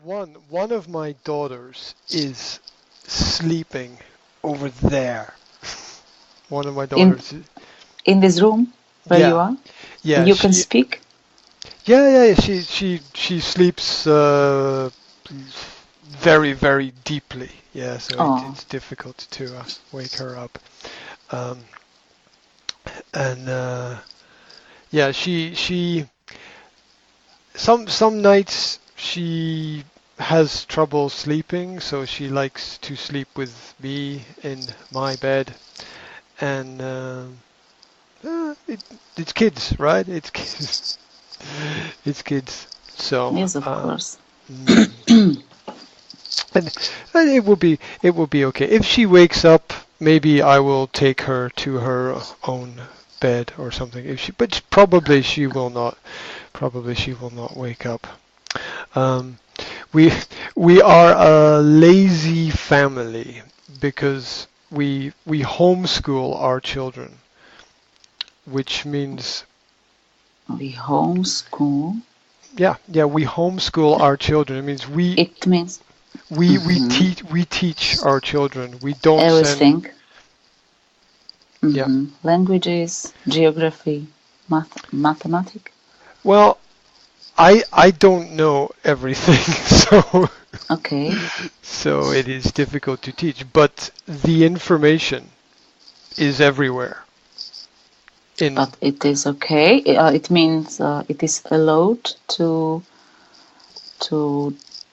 One of my daughters is sleeping over there. One of my In daughters. in this room where you Yeah, are, yeah. you can speak. Yeah. She sleeps very, very deeply. Yeah, so Oh, it's difficult to wake her up. Um, and yeah, she some nights she has trouble sleeping, so she likes to sleep with me in my bed. And it's kids, right? It's kids. It's kids. So yes, of course. mm, and, and it will be okay if she wakes up. Maybe I will take her to her own bed or something. But probably she will not. Probably she will not wake up. Um, we we are a lazy family because we homeschool our children, which means We homeschool. yeah, we homeschool our children. It means It means we teach our children. We don't send. everything. Yeah. Languages, geography, mathematics. Well, I don't know everything, so Okay, so it is difficult to teach, but the information is everywhere. In but it is okay. It means it is allowed to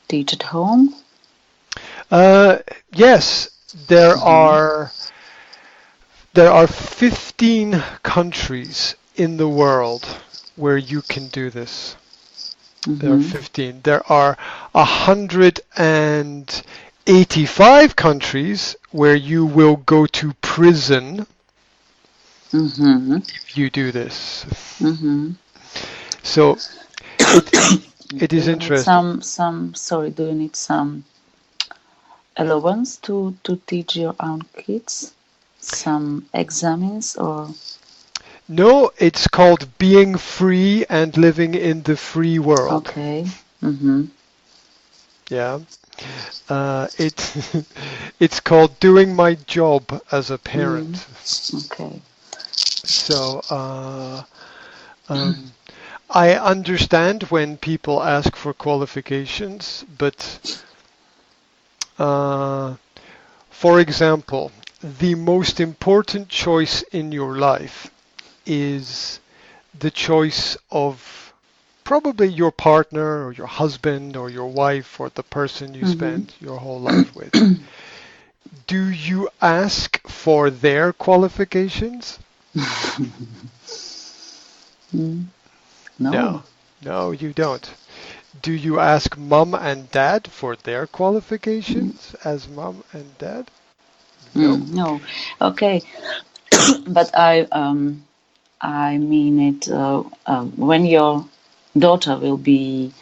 teach at home. yes, there Mm-hmm. are there are 15 countries in the world where you can do this. There are Mm-hmm. 15. There are 185 countries where you will go to prison Mm-hmm. if you do this. Mm-hmm. So it it Do is you need interesting. some? Sorry, do you need some allowance to teach your own kids? Some examines or No, it's called being free and living in the free world. okay. Mm-hmm. Yeah. It it's called doing my job as a Mm. parent. Okay. So um, I understand when people ask for qualifications, but uh, for example, the most important choice in your life is the choice of probably your partner or your husband or your wife or the person you Mm-hmm. spend your whole life with. Do you ask for their qualifications? Mm. No, No. no, you don't. Do you ask mom and dad for their Mm. qualifications as mom and dad? No. No. Okay. But I mean it. When your daughter will be,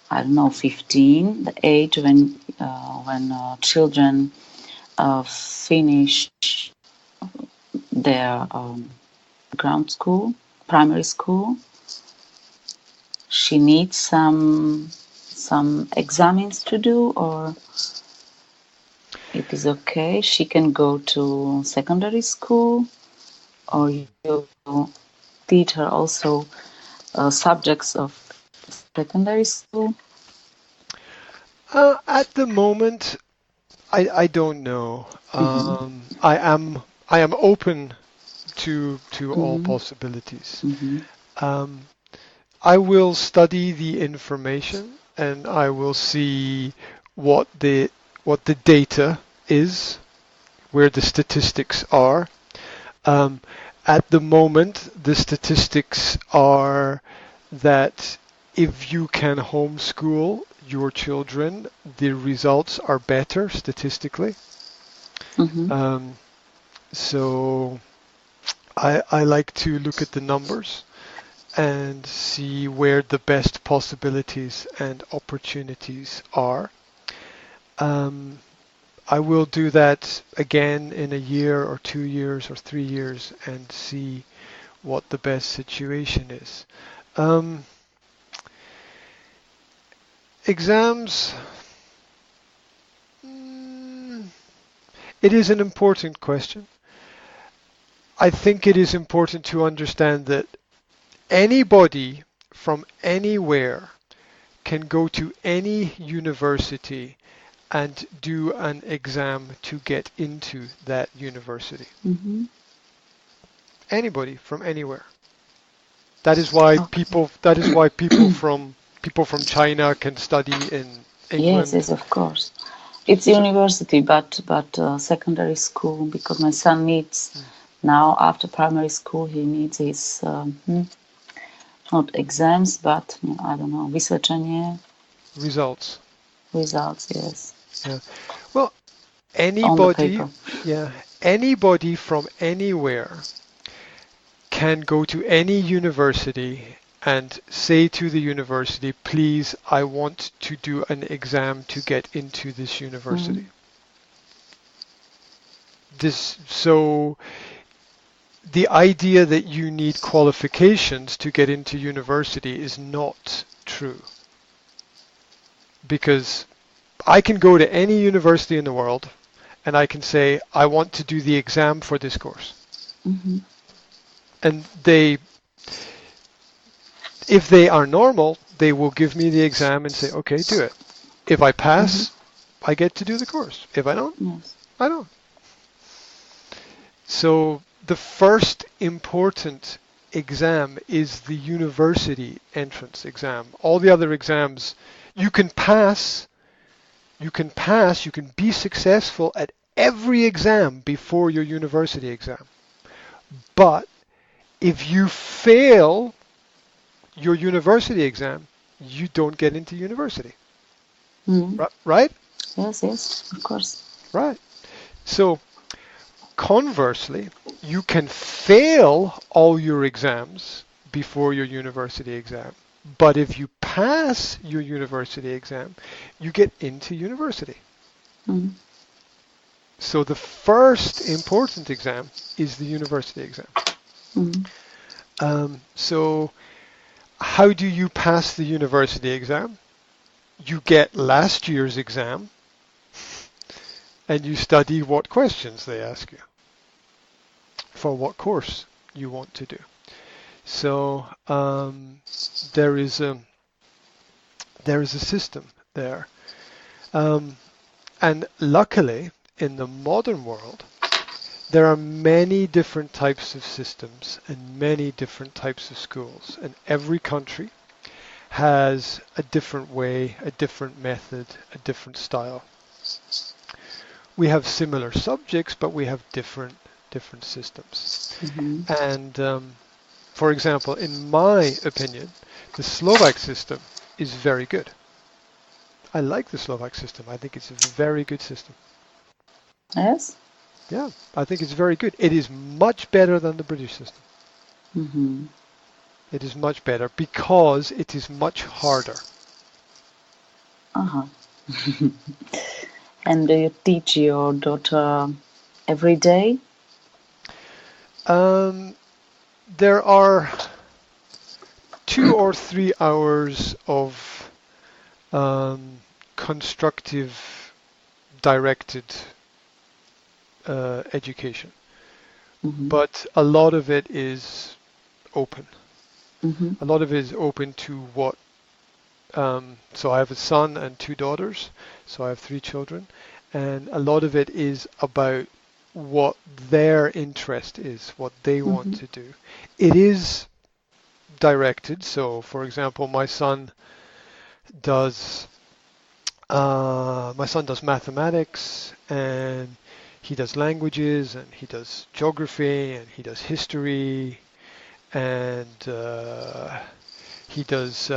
I don't know, 15, the age when children finish their ground school, primary school, she needs some examines to do, or it is okay. She can go to secondary school, or you teach her also subjects of secondary school. At the moment, I don't know. Mm-hmm. I am open to all Mm-hmm. possibilities. Mm-hmm. Um, I will study the information and I will see what the what the data is, where the statistics are. Um, at the moment, the statistics are that if you can homeschool your children, the results are better statistically. Mm-hmm. Um, so I like to look at the numbers and see where the best possibilities and opportunities are. Um, I will do that again in a year or 2 years or 3 years and see what the best situation is. Um, Exams, it is an important question. I think it is important to understand that anybody from anywhere can go to any university and do an exam to get into that university. Mm-hmm. Anybody from anywhere. That is why Okay. people from China can study in Yes, England. yes, of course. It's So, university, but secondary school, because my son needs now, after primary school, he needs his not exams, but I don't know, vysvědčení, results. results. Yes, Yeah. Well, on the anybody, paper. yeah, anybody from anywhere can go to any university and say to the university, please, I want to do an exam to get into this university. So the idea that you need qualifications to get into university is not true. Because I can go to any university in the world and I can say, I want to do the exam for this course. Mm-hmm. And if they are normal, they will give me the exam and say, okay, do it. If I pass, I get to do the course. If I don't, Yes. I don't. So the first important exam is the university entrance exam. All the other exams, you can pass, you can be successful at every exam before your university exam. But if you fail your university exam, you don't get into university. Right? Yes, yes, of course. Right. So conversely, you can fail all your exams before your university exam. But if you pass your university exam, you get into university. So the first important exam is the university exam. So how do you pass the university exam? You get last year's exam and you study what questions they ask you for what course you want to do. So there is a system there. And luckily, in the modern world, there are many different types of systems and many different types of schools. And every country has a different way, a different method, a different style. We have similar subjects, but we have different systems. And for example, in my opinion, the Slovak system is very good. I like the Slovak system. I think it's a very good system. Yes? Yeah, I think it's very good. It is much better than the British system. It is much better because it is much harder. And do you teach your daughter every day? There are 2 or 3 hours of constructive, directed education, but a lot of it is open. A lot of it is open to what. So I have a son and 2 daughters, so I have 3 children, and a lot of it is about what their interest is, what they want to do. It is directed. So, for example, my son does mathematics, and he does languages, and he does geography, and he does history, and he does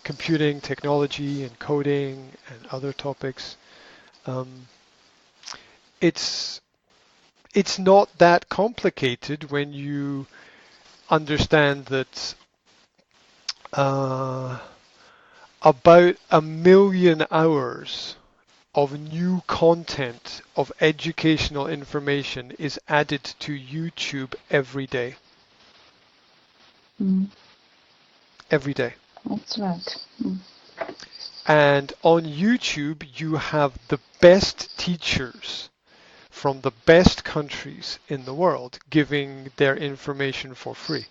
computing, technology, and coding, and other topics. It's not that complicated when you understand that about 1 million hours of new content of educational information is added to YouTube every day. Every day. That's right. And on YouTube, you have the best teachers from the best countries in the world giving their information for free.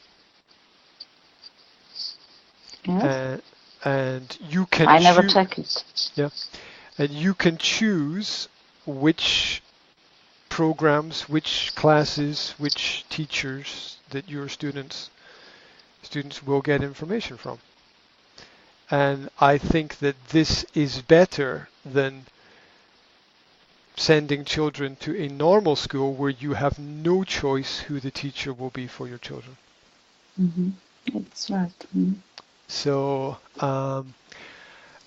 Yeah. And you can I never check it. Yeah, and you can choose which programs, which classes, which teachers that your students will get information from. And I think that this is better than sending children to a normal school where you have no choice who the teacher will be for your children. Mm-hmm. That's right. Mm-hmm. So,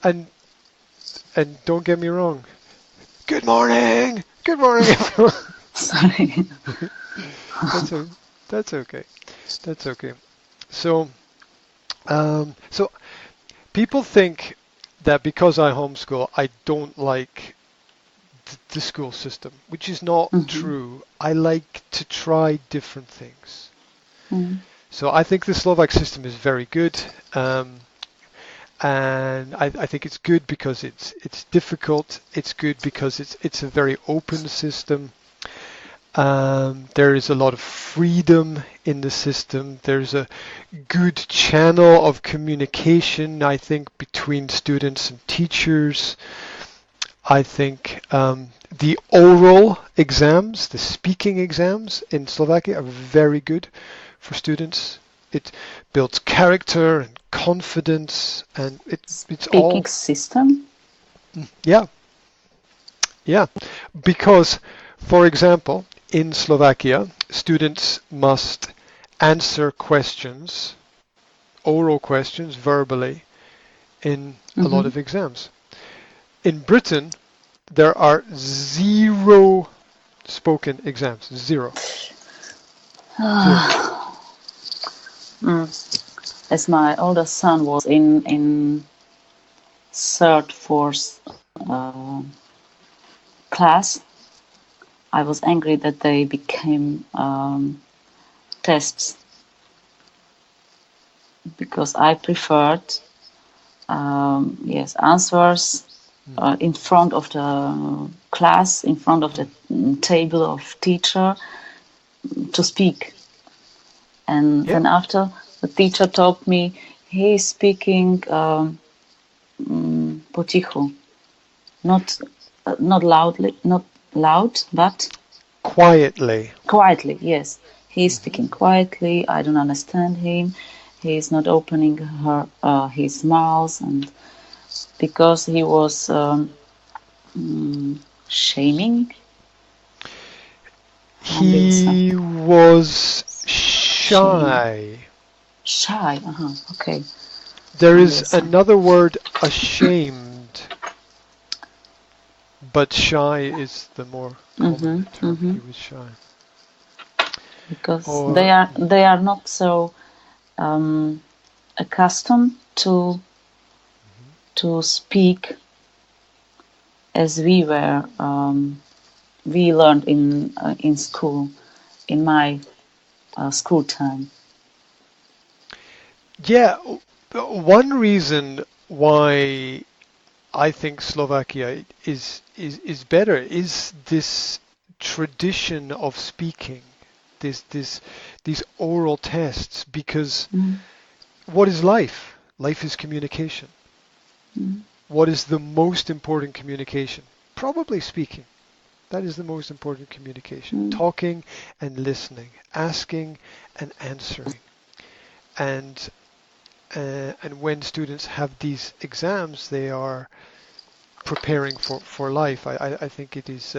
and don't get me wrong. Good morning, everyone. Sorry. That's okay. That's okay. So, so people think that because I homeschool, I don't like the school system, which is not true. I like to try different things. So I think the Slovak system is very good, and I think it's good because it's difficult. It's good because it's a very open system. There is a lot of freedom in the system. There's a good channel of communication, I think, between students and teachers. I think the oral exams, the speaking exams in Slovakia are very good for students. It builds character and confidence, and it's all Speaking system? Yeah. Because, for example, in Slovakia, students must answer questions, oral questions, verbally, in a lot of exams. In Britain, there are 0 spoken exams. 0. As my oldest son was in third, fourth class, I was angry that they became tests, because I preferred answers in front of the class, in front of the table of teacher, to speak. And then after, the teacher told me he's speaking potichu, not loudly, not loud, but quietly. Quietly, yes. He's speaking quietly. I don't understand him. He's not opening his mouth, and because he was shaming. He was shy. Shy, okay. There is another word, ashamed, but shy is the more common term. He was shy. Because they are not so accustomed to speak as we were. We learned in school, in my school time. Yeah, one reason why I think Slovakia is better is this tradition of speaking, these oral tests, because what is life? Life is communication. What is the most important communication? Probably speaking. That is the most important communication. Talking and listening, asking and answering. And when students have these exams, they are preparing for life. I think it is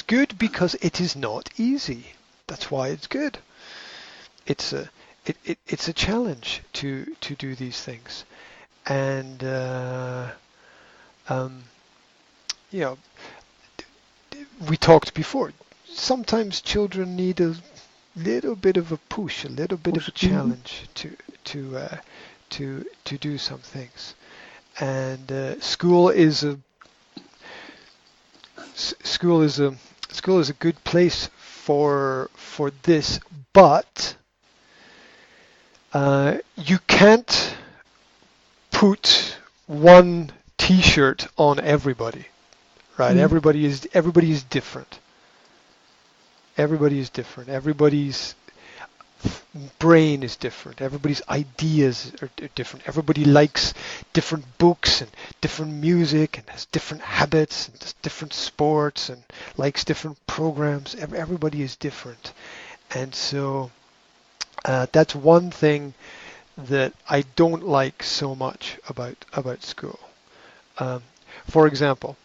good because it is not easy. That's why it's good. It's a challenge to do these things, and we talked before. Sometimes children need a little bit of a push, a little bit of a challenge to do some things. And school is a good place for this, but you can't put one T-shirt on everybody, right? Mm. Everybody is different. Everybody is different. Everybody's brain is different. Everybody's ideas are different. Everybody likes different books and different music and has different habits and does different sports and likes different programs. Everybody is different. And so that's one thing that I don't like so much about school. Um, for example,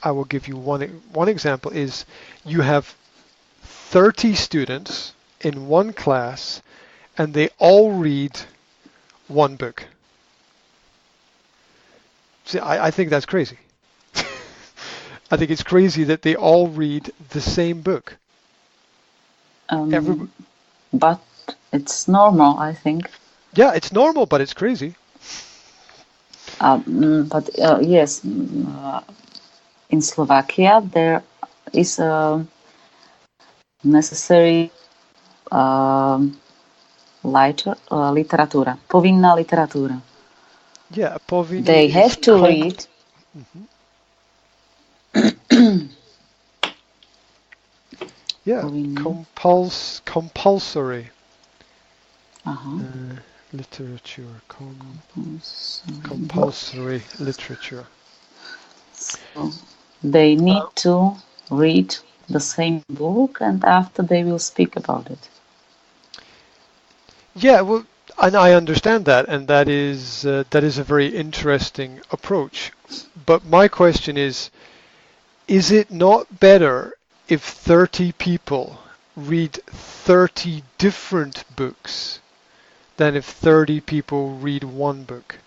I will give you one example is you have 30 students in one class and they all read one book. See, I think that's crazy. I think it's crazy that they all read the same book. Um, but it's normal, I think. Yeah, it's normal, but it's crazy. But yes, in Slovakia there is a necessary literatúra, povinná literatúra. Yeah, povinný They have to read. Yeah, Povinný. compulsory Uh-huh. literature. Compulsory literature. So they need to read the same book, and after they will speak about it. Yeah, well, and I understand that, and that is a very interesting approach. But my question is it not better if 30 people read 30 different books than if 30 people read one book?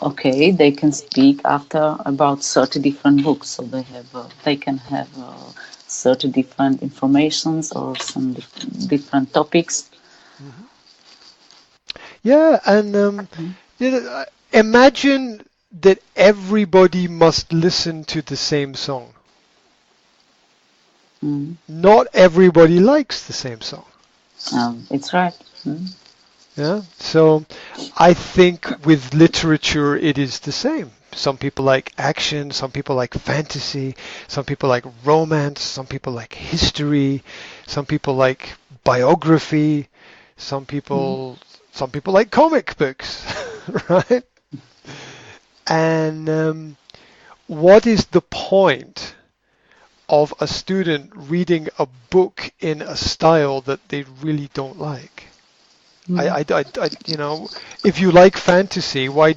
Okay, they can speak after about 30 different books, so they can have 30 different informations or some different topics. Yeah, and imagine that everybody must listen to the same song. Not everybody likes the same song. It's right. Yeah, so I think with literature it is the same. Some people like action, some people like fantasy, some people like romance, some people like history, some people like biography, some people like comic books, right? And what is the point of a student reading a book in a style that they really don't like? I, if you like fantasy, why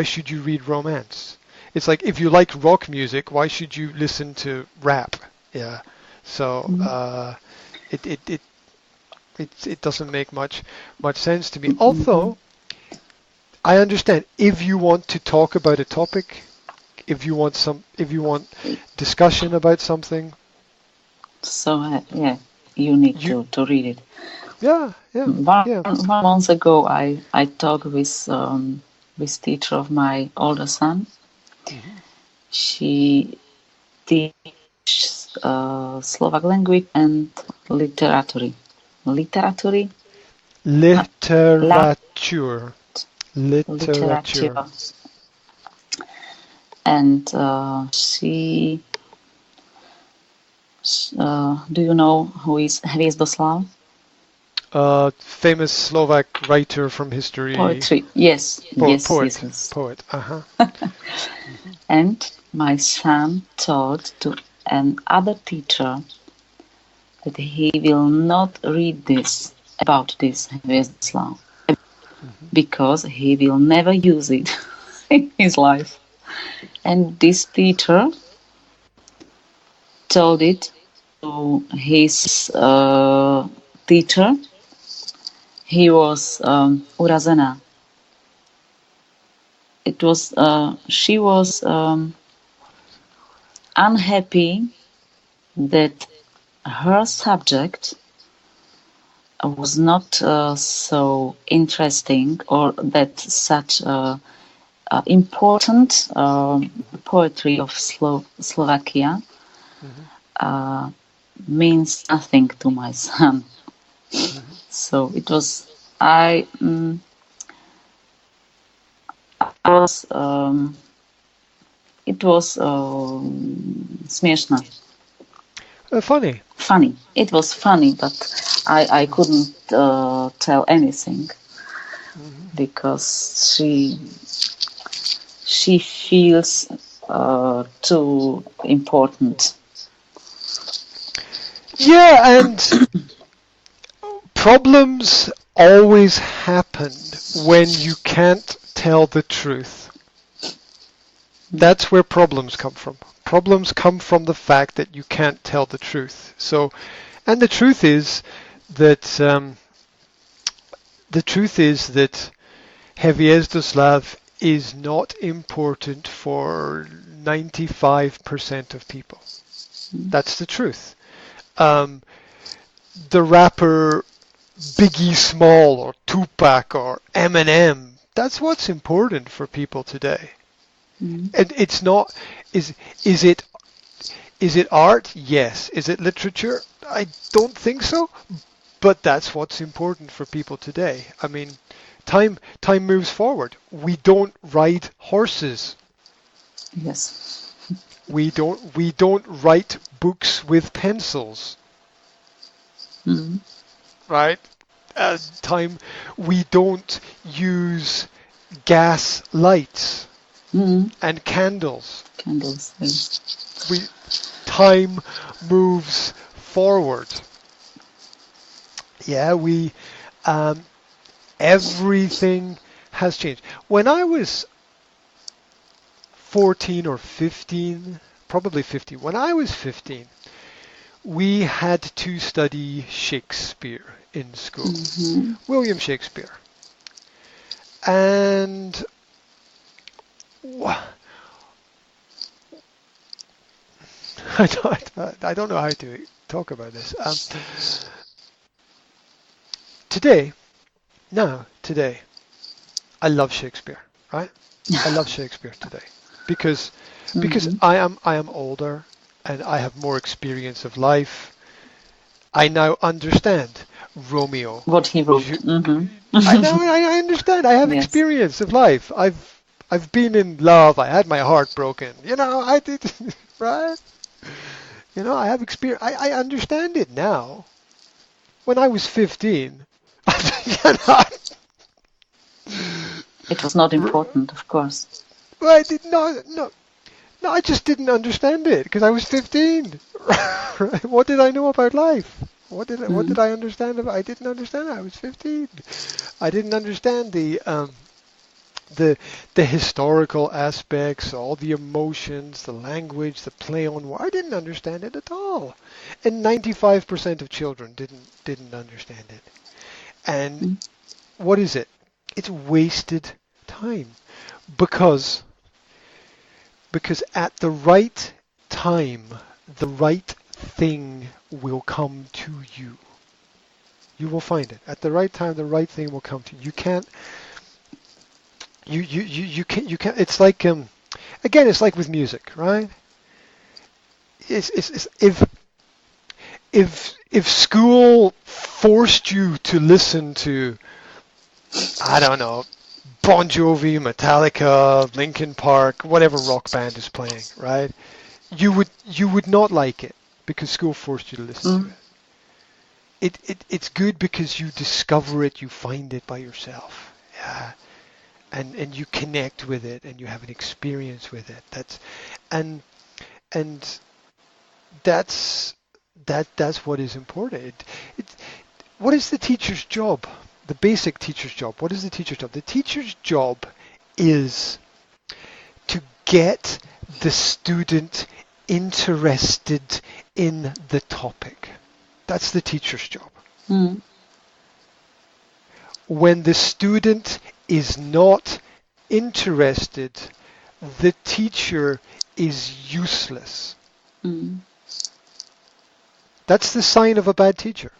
should you read romance? It's like if you like rock music, why should you listen to rap? Yeah. So it doesn't make much sense to me. Although I understand if you want to talk about a topic, if you want discussion about something. So yeah, you need to read it. Yeah. One month ago, I talked with teacher of my older son. She teaches Slovak language and literature. Literature. And she. Do you know who is Hviezdoslav? Famous Slovak writer from history. Poetry. Yes. Poet. Uh-huh. And my son told to another teacher that he will not read about this Hviezdoslav because he will never use it in his life. And this teacher told it to his teacher. He was urazená. She was unhappy that her subject was not so interesting, or that such important poetry of Slovakia means nothing to my son. So it was I was it was śmieszne, Funny. funny. It was funny, but I couldn't tell anything Hmm. because she feels too important. Yeah, and problems always happen when you can't tell the truth. That's where problems come from. Problems come from the fact that you can't tell the truth. So, and the truth is that Hviezdoslav is not important for 95% of people. That's the truth. Um, the rapper Biggie Small or Tupac or Eminem, that's what's important for people today. Mm. And it's not, is it is it art? Yes. Is it literature? I don't think so. But that's what's important for people today. I mean, time moves forward. We don't ride horses. Yes. We don't write books with pencils, Mm. right? Time we don't use gas lights Mm. and candles. Candles. Yes. We time moves forward. Yeah, we everything has changed. When I was 14 or 15, probably 15. When I was 15, we had to study Shakespeare in school, Mm-hmm. William Shakespeare. And I don't know how to talk about this. Today, today, I love Shakespeare, right? I love Shakespeare today because Mm-hmm. I am older and I have more experience of life. I now understand Romeo. What he wrote. Ju- I Mm-hmm. now I understand. I have Yes. experience of life. I've been in love. I had my heart broken. I did right. I have experience. I understand it now. When I was 15, you know, It was not r- important, of course. I did not. No, no, I just didn't understand it because I was 15. What did I know about life? What did Mm. I understand about? I didn't understand it. I was 15. I didn't understand the the historical aspects, all the emotions, the language, the play on word. I didn't understand it at all. And 95% of children didn't understand it. And Mm. what is it? It's wasted time because at the right time, the right thing will come to you. You will find it. At the right time, the right thing will come to you. You can't you can't it's like again it's like with music, right? It's if school forced you to listen to, I don't know, Bon Jovi, Metallica, Linkin Park, whatever rock band is playing, right? You would not like it because school forced you to listen to Mm. it. It's good because you discover it, you find it by yourself. Yeah. And you connect with it and you have an experience with it. And and that's that's what is important. What is the teacher's job? The basic teacher's job. What is the teacher's job? The teacher's job is to get the student interested in the topic. That's the teacher's job. Mm. When the student is not interested, the teacher is useless. Mm. That's the sign of a bad teacher.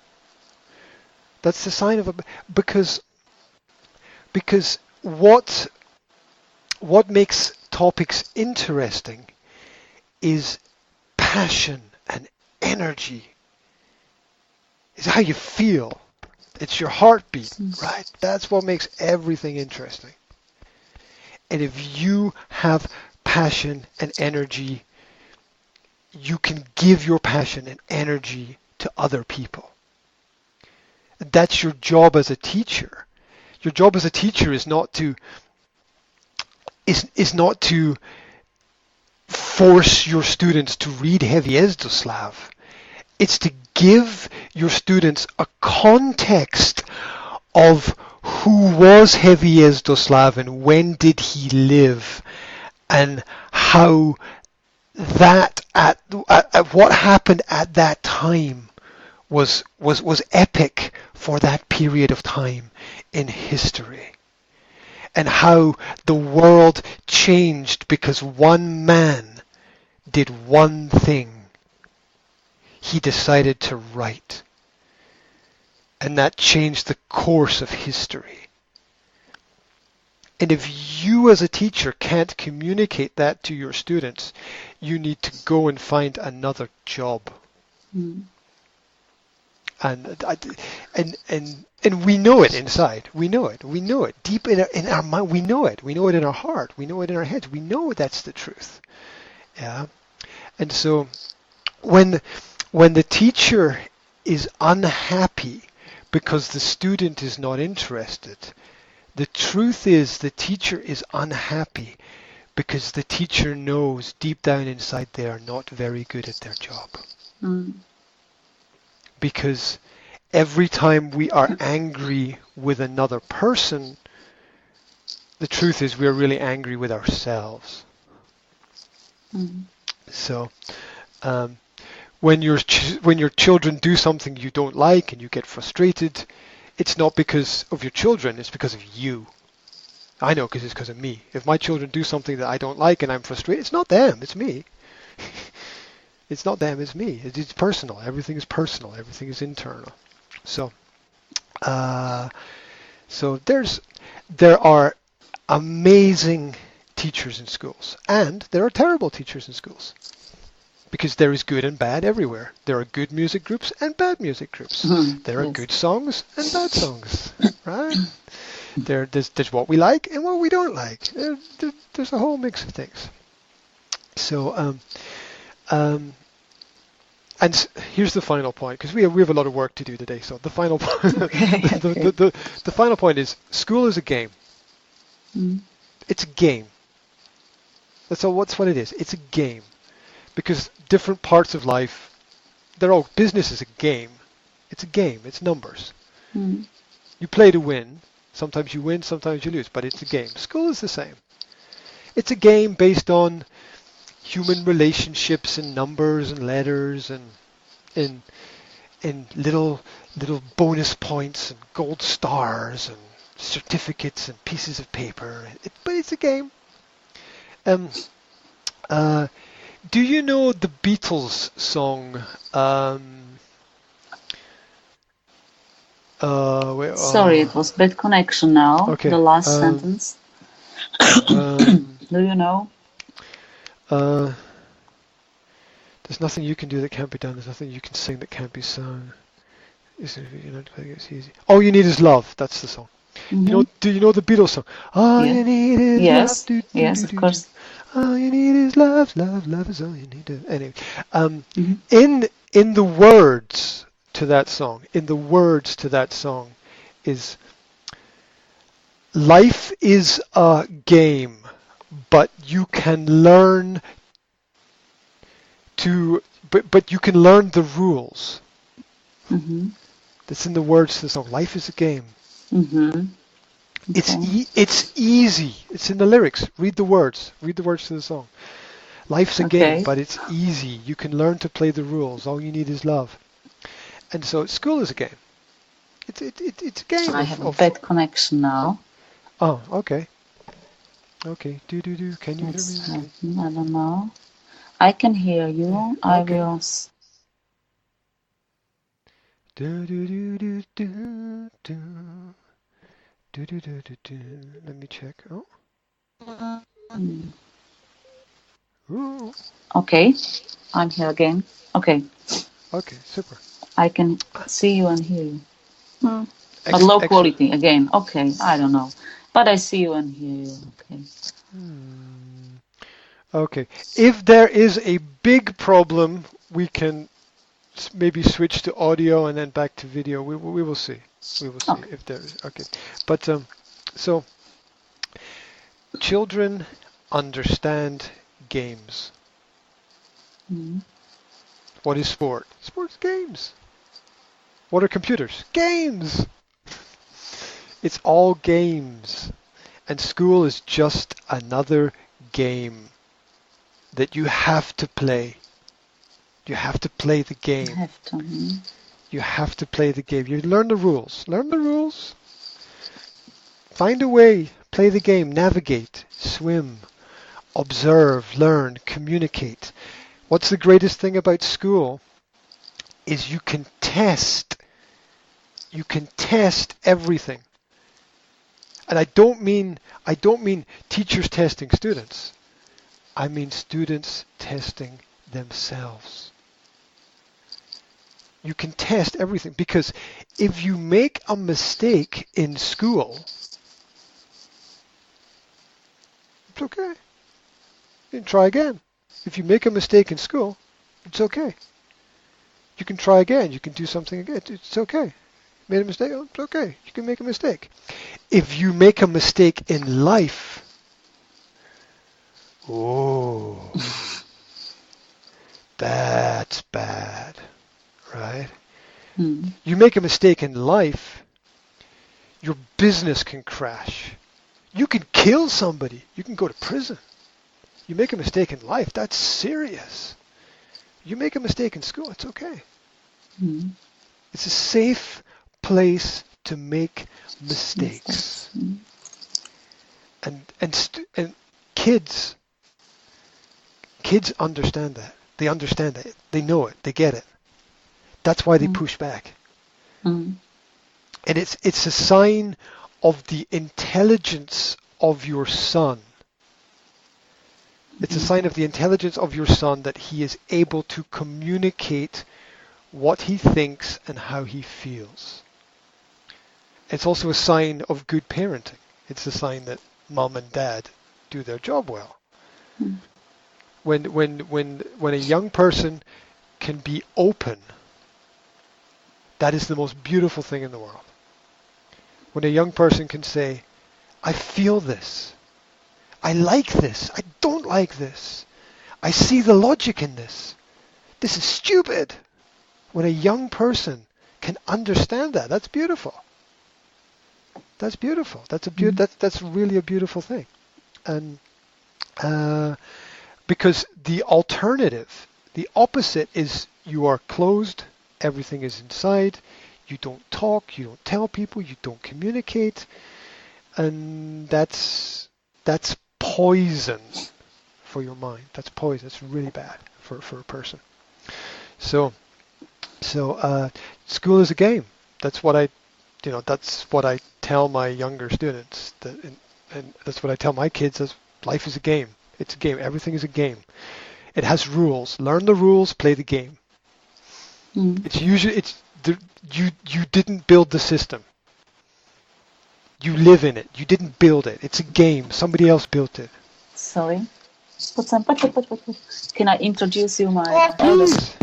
That's the sign of a because what makes topics interesting is passion and energy. Is how you feel. It's your heartbeat, right? That's what makes everything interesting. And if you have passion and energy, you can give your passion and energy to other people. That's your job as a teacher. Your job as a teacher is not to force your students to read Hviezdoslav. It's to give your students a context of who was Hviezdoslav and when did he live, and how that at what happened at that time was epic for that period of time in history, and how the world changed because one man did one thing. He decided to write, and that changed the course of history. And if you as a teacher can't communicate that to your students, you need to go and find another job. And we know it inside. We know it. We know it deep in our mind. We know it. We know it in our heart. We know it in our heads. We know that's the truth. Yeah. And so when the teacher is unhappy because the student is not interested, the truth is the teacher is unhappy because the teacher knows deep down inside they are not very good at their job. Because every time we are angry with another person, the truth is we are really angry with ourselves. So when your children do something you don't like and you get frustrated, it's not because of your children, it's because of you. I know, because it's because of me. If my children do something that I don't like and I'm frustrated, it's not them, it's me. It's not them, it's me. It's personal. Everything is personal. Everything is internal. So there are amazing teachers in schools, and there are terrible teachers in schools. Because there is good and bad everywhere. There are good music groups and bad music groups. There are good songs and bad songs, right? There's what we like and what we don't like. There's a whole mix of things. So, and here's the final point, because we have a lot of work to do today. So the final point, the final point is school is a game. It's a game. That's what it is. It's a game. Because different parts of life, business is a game. It's a game. It's numbers. You play to win. Sometimes you win, sometimes you lose, but it's a game. School is the same. It's a game based on human relationships and numbers and letters and in little bonus points and gold stars and certificates and pieces of paper. But it's a game. Do you know the Beatles song? Sorry, it was bad connection now. Okay. The last sentence. Do you know? There's nothing you can do that can't be done. There's nothing you can sing that can't be sung. It's easy. All you need is love. That's the song. Do you know the Beatles song? All you need is love. Yes, of course. All you need is love. Love is all you need. Anyway, in the words to that song, is life is a game, but you can learn but you can learn the rules. That's in the words to the song. Life is a game. Okay. It's easy. It's in the lyrics. Read the words. Read the words to the song. Life's a game, but it's easy. You can learn to play the rules. All you need is love. And so school is a game. It's a game. I have a bad connection now. Oh, okay. Okay. Can you hear me? I don't know. I can hear you. Okay. I will. Let me check. Oh. Ooh. Okay. I'm here again. Okay. Okay, super. I can see you and hear you. But low Excellent. quality again. Okay, I don't know. But I see you and hear you. Okay. Okay. If there is a big problem, we can maybe switch to audio and then back to video. We will see. We will see Okay. if there is. Okay. But so children understand games. Mm. What is sport? Sport's games. What are computers? Games. It's all games. And school is just another game that you have to play. You have to play the I game. have to. You have to play the game. You learn the rules. Learn the rules. Find a way. Play the game. Navigate. Swim. Observe. Learn. Communicate. What's the greatest thing about school is you can test. You can test everything. And I don't mean teachers testing students. I mean students testing themselves. You can test everything because if you make a mistake in school, it's okay. You can try again. If you make a mistake in school, it's okay. You can try again. You can do something again. It's okay. Made a mistake? Oh, it's okay. You can make a mistake. If you make a mistake in life, oh, that's bad, right? You make a mistake in life, your business can crash. You can kill somebody. You can go to prison. You make a mistake in life, that's serious. You make a mistake in school, it's okay. It's a safe place to make mistakes. And kids understand that. They understand that. They know it. They get it. That's why they push back. And it's a sign of the intelligence of your son. It's a sign of the intelligence of your son that he is able to communicate what he thinks and how he feels. It's also a sign of good parenting. It's a sign that mom and dad do their job well. When a young person can be open, that is the most beautiful thing in the world. When a young person can say, I feel this. I like this. I don't like this. I see the logic in this. This is stupid. When a young person can understand that, that's beautiful. That's beautiful. That's really a beautiful thing. And because the alternative, the opposite is you are closed, everything is inside, you don't talk, you don't tell people, you don't communicate, and that's poison for your mind. That's poison. It's really bad for a person. So school is a game. That's what I tell my younger students, and that's what I tell my kids. Is life is a game. It's a game. Everything is a game. It has rules. Learn the rules. Play the game. It's usually you didn't build the system. You live in it. You didn't build it. It's a game. Somebody else built it. Sorry. Can I introduce you my eldest?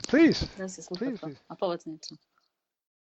Please. Daj si sluchadlo a povedz niečo.